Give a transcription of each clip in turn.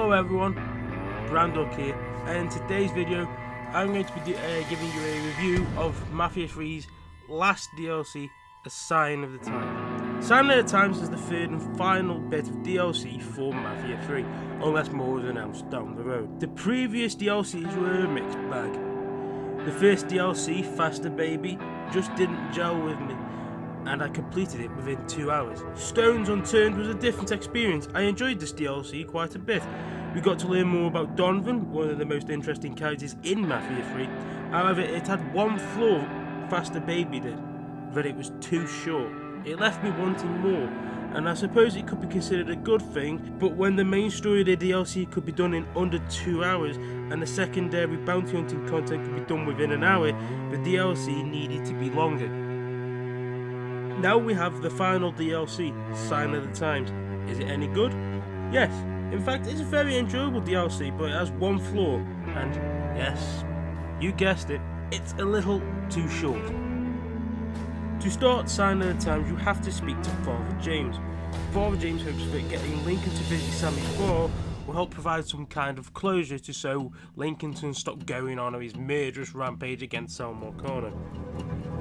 Hello everyone, Brandok here, and in today's video I'm going to be giving you a review of Mafia 3's last DLC, A Sign of the Times. Sign of the Times is the third and final bit of DLC for Mafia 3, unless more is announced down the road. The previous DLCs were a mixed bag. The first DLC, Faster Baby, just didn't gel with me, and I completed it within 2 hours. Stones Unturned was a different experience. I enjoyed this DLC quite a bit. We got to learn more about Donovan, one of the most interesting characters in Mafia 3. However, it had one flaw, Faster Baby did, that it was too short. It left me wanting more, and I suppose it could be considered a good thing, but when the main story of the DLC could be done in under 2 hours, and the secondary bounty hunting content could be done within an hour, the DLC needed to be longer. Now we have the final DLC, Sign of the Times. Is it any good? Yes. In fact, it's a very enjoyable DLC, but it has one flaw, and yes, you guessed it, it's a little too short. To start Sign of the Times, you have to speak to Father James. Father James hopes that getting Lincoln to visit Sammy's bar will help provide some kind of closure to so Lincoln can stop going on his murderous rampage against Sal Marcano.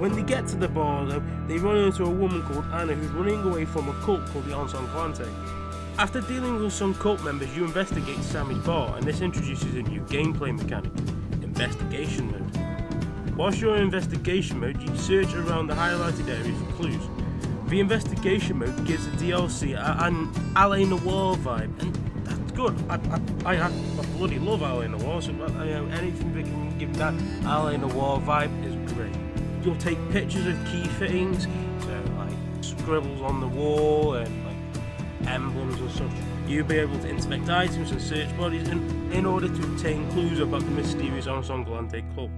When they get to the bar though, they run into a woman called Anna who's running away from a cult called the Ensemblante. After dealing with some cult members, you investigate Sammy's bar, and this introduces a new gameplay mechanic, Investigation Mode. Whilst you're in Investigation Mode, you search around the highlighted area for clues. The Investigation Mode gives the DLC an LA Noire vibe, and that's good. I bloody love LA Noire, so anything that can give that LA Noire vibe is great. You'll take pictures of key fittings, so like scribbles on the wall and like emblems and such. You'll be able to inspect items and search bodies in order to obtain clues about the mysterious Ensemblante cult.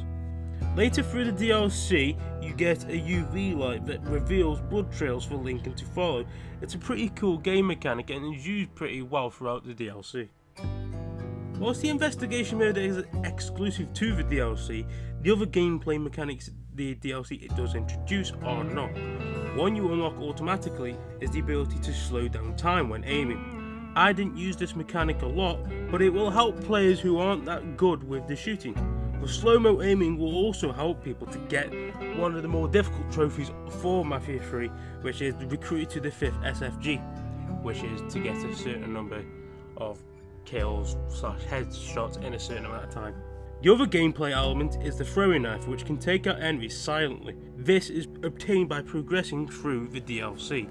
Later through the DLC, you get a UV light that reveals blood trails for Lincoln to follow. It's a pretty cool game mechanic and is used pretty well throughout the DLC. Whilst the investigation mode is exclusive to the DLC, the other gameplay mechanics the DLC it does introduce are not. One you unlock automatically is the ability to slow down time when aiming. I didn't use this mechanic a lot, but it will help players who aren't that good with the shooting. The slow-mo aiming will also help people to get one of the more difficult trophies for Mafia 3, which is recruited to the 5th SFG, which is to get a certain number of kills / headshots in a certain amount of time. The other gameplay element is the throwing knife, which can take out enemies silently. This is obtained by progressing through the DLC.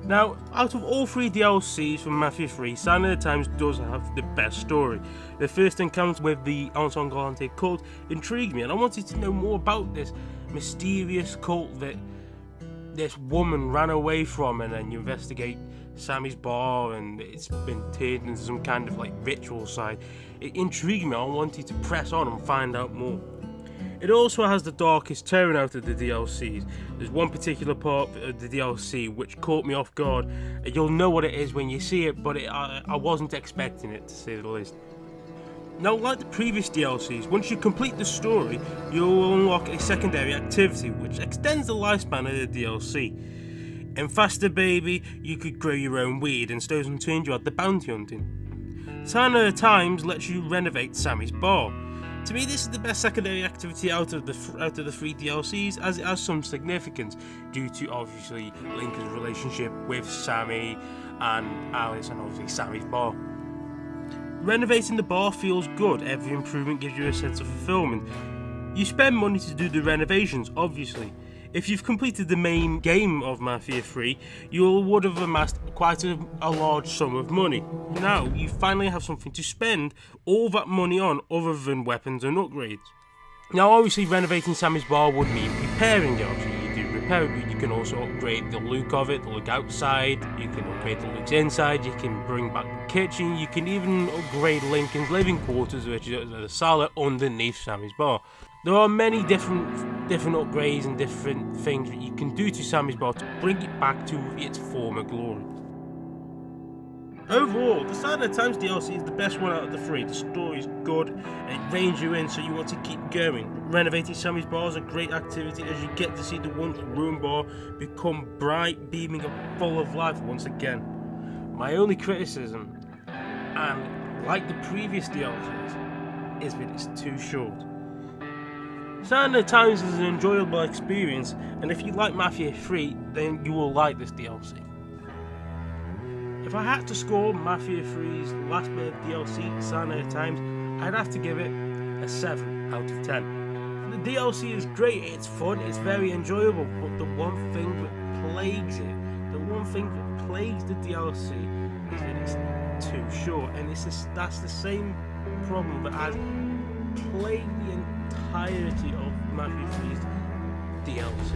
Now, out of all 3 DLCs from Mafia 3, Sign of the Times does have the best story. The first encounter with the Ensemblante cult intrigued me, and I wanted to know more about this mysterious cult that this woman ran away from, and then you investigate Sammy's bar and it's been turned into some kind of like ritual side. It intrigued me. I wanted to press on and find out more. It also has the darkest tone out of the DLCs. There's one particular part of the DLC which caught me off guard. You'll know what it is when you see it, but I wasn't expecting it, to say the least. Now, like the previous DLCs, once you complete the story, you'll unlock a secondary activity which extends the lifespan of the DLC. In Faster Baby, you could grow your own weed, and Stones Unturned you had the bounty hunting. Sign of the Times lets you renovate Sammy's bar. To me, this is the best secondary activity out of the 3 DLCs, as it has some significance due to obviously Lincoln's relationship with Sammy and Alice, and obviously Sammy's bar. Renovating the bar feels good. Every improvement gives you a sense of fulfillment. You spend money to do the renovations, obviously. If you've completed the main game of Mafia 3, you would have amassed quite a large sum of money. Now, you finally have something to spend all that money on other than weapons and upgrades. Now, obviously, renovating Sammy's bar would mean repairing it. Obviously, you do repair it, but you can also upgrade the look of it, the look outside, you can upgrade the looks inside, you can bring back the kitchen, you can even upgrade Lincoln's living quarters, which is the cellar underneath Sammy's bar. There are many different upgrades and different things that you can do to Sammy's bar to bring it back to its former glory. Overall, the Sign of the Times DLC is the best one out of the 3. The story is good, and it reins you in so you want to keep going. Renovating Sammy's bar is a great activity as you get to see the once ruined bar become bright, beaming and full of life once again. My only criticism, and like the previous DLCs, is that it's too short. Sign of the Times is an enjoyable experience, and if you like Mafia 3, then you will like this DLC. If I had to score Mafia 3's last bit of DLC, Sign of the Times, I'd have to give it a 7 out of 10. The DLC is great, it's fun, it's very enjoyable, but the one thing that plagues it, the one thing that plagues the DLC is that it's too short, and that's the same problem that has plagued the entirety of Mafia 3's DLC.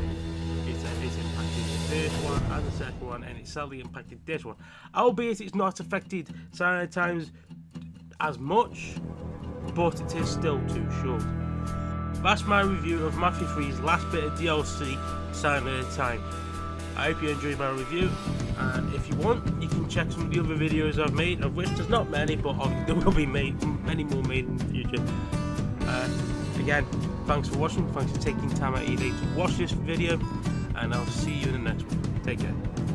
It's impacted the first one and the second one, and it's sadly impacted this one. Albeit it's not affected Sign of the Times as much, but it is still too short. That's my review of Mafia 3's last bit of DLC, Sign of the Times. I hope you enjoyed my review, and if you want, you can check some of the other videos I've made, of which there's not many, but there will be many more made in the future. Again, thanks for watching, thanks for taking time out of your day to watch this video, and I'll see you in the next one. Take care.